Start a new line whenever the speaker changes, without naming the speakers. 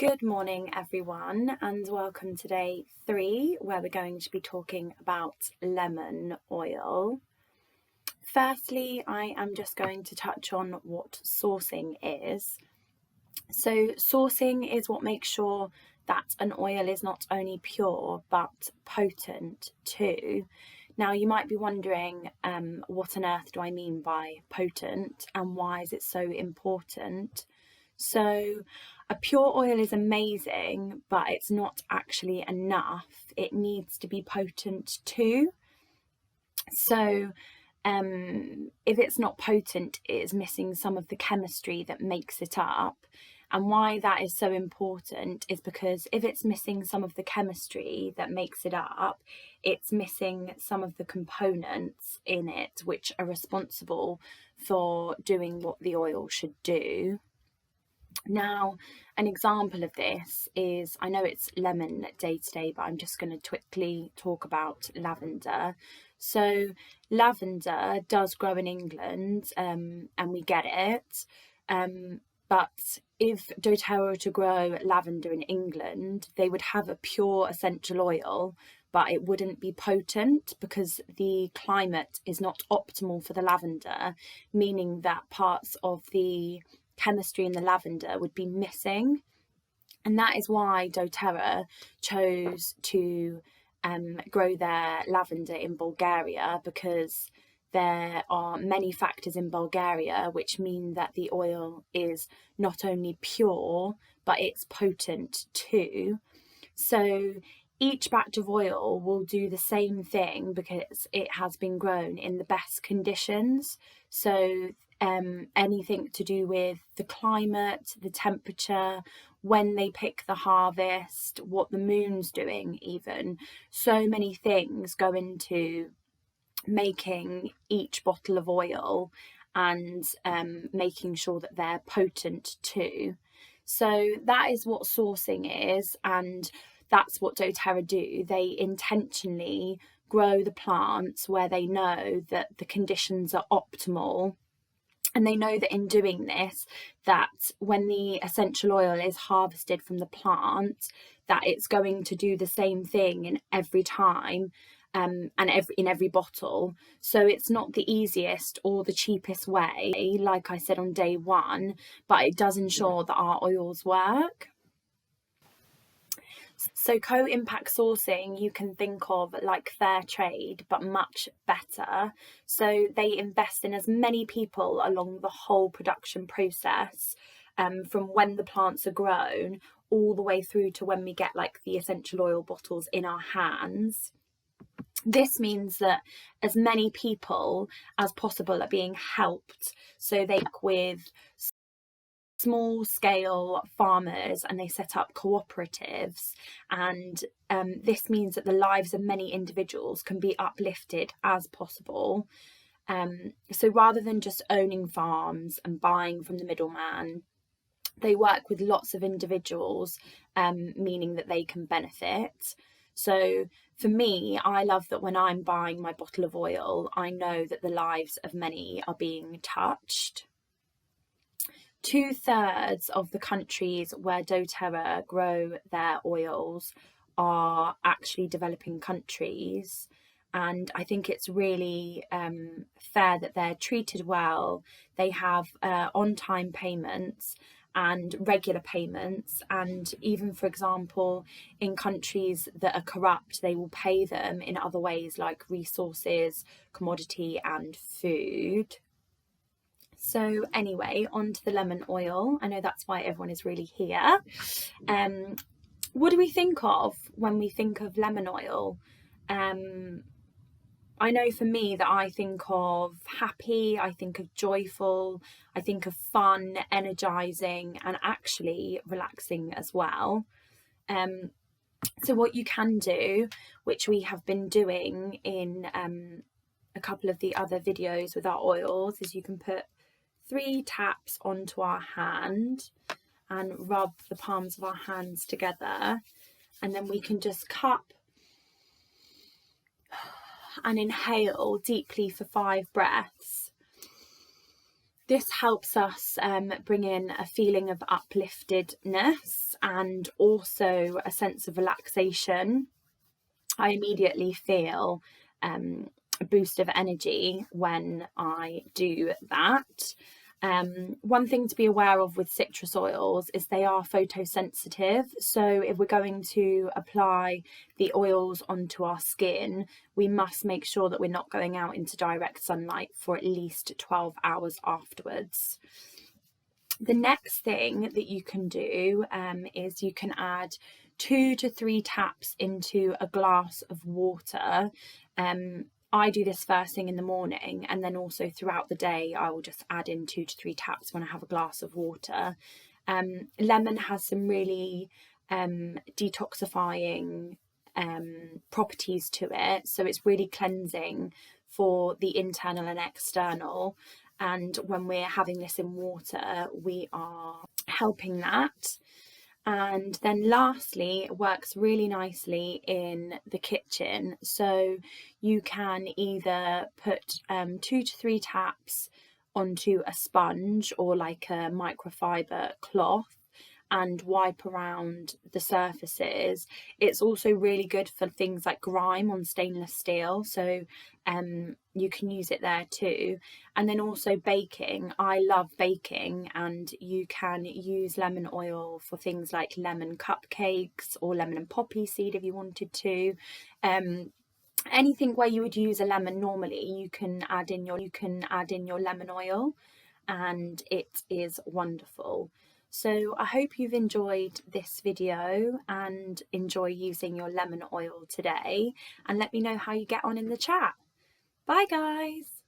Good morning, everyone, and welcome to day 3, where we're going to be talking about lemon oil. Firstly, I am just going to touch on what sourcing is. So, sourcing is what makes sure that an oil is not only pure but potent too. Now, you might be wondering, what on earth do I mean by potent and why is it so important? So, a pure oil is amazing, but it's not actually enough. It needs to be potent too. So, if it's not potent, it is missing some of the chemistry that makes it up. And why that is so important is because if it's missing some of the chemistry that makes it up, it's missing some of the components in it which are responsible for doing what the oil should do. Now, an example of this is, I know it's lemon day today, but I'm just going to quickly talk about lavender. So lavender does grow in England, and we get it. But if doTERRA were to grow lavender in England, they would have a pure essential oil, but it wouldn't be potent because the climate is not optimal for the lavender, meaning that parts of the chemistry in the lavender would be missing. And that is why doTERRA chose to grow their lavender in Bulgaria, because there are many factors in Bulgaria which mean that the oil is not only pure, but it's potent too. So each batch of oil will do the same thing because it has been grown in the best conditions. So anything to do with the climate, the temperature, when they pick the harvest, what the moon's doing even. So many things go into making each bottle of oil and making sure that they're potent too. So that is what sourcing is, and that's what doTERRA do. They intentionally grow the plants where they know that the conditions are optimal. And they know that in doing this, that when the essential oil is harvested from the plant, that it's going to do the same thing in every time, and in every bottle. So it's not the easiest or the cheapest way, like I said on day 1, but it does ensure that our oils work. So co-impact sourcing you can think of like fair trade, but much better. So they invest in as many people along the whole production process, from when the plants are grown all the way through to when we get like the essential oil bottles in our hands. This means that as many people as possible are being helped. So they work with small scale farmers and they set up cooperatives, and this means that the lives of many individuals can be uplifted as possible. So rather than just owning farms and buying from the middleman, they work with lots of individuals, meaning that they can benefit. So for me, I love that when I'm buying my bottle of oil, I know that the lives of many are being touched. 2/3 of the countries where doTERRA grow their oils are actually developing countries. And I think it's really fair that they're treated well. They have on-time payments and regular payments, and even, for example, in countries that are corrupt, they will pay them in other ways like resources, commodity and food. So anyway, on to the lemon oil. I know that's why everyone is really here. What do we think of when we think of lemon oil? I know for me that I think of happy, I think of joyful, I think of fun, energizing, and actually relaxing as well. So what you can do, which we have been doing in a couple of the other videos with our oils, is you can put 3 taps onto our hand and rub the palms of our hands together, and then we can just cup and inhale deeply for 5 breaths. This helps us bring in a feeling of upliftedness and also a sense of relaxation. I immediately feel a boost of energy when I do that. One thing to be aware of with citrus oils is they are photosensitive. So if we're going to apply the oils onto our skin, we must make sure that we're not going out into direct sunlight for at least 12 hours afterwards. The next thing that you can do is you can add 2 to 3 taps into a glass of water. I do this first thing in the morning, and then also throughout the day I will just add in 2 to 3 taps when I have a glass of water. Lemon has some really detoxifying properties to it, so it's really cleansing for the internal and external, and when we're having this in water we are helping that. And then lastly, it works really nicely in the kitchen. So you can either put 2 to 3 taps onto a sponge or like a microfiber cloth and wipe around the surfaces. It's also really good for things like grime on stainless steel, so you can use it there too. And then also baking. I love baking, and you can use lemon oil for things like lemon cupcakes or lemon and poppy seed if you wanted to. Anything where you would use a lemon normally, you can add in your lemon oil, and it is wonderful. So I hope you've enjoyed this video and enjoy using your lemon oil today, and let me know how you get on in the chat. Bye guys!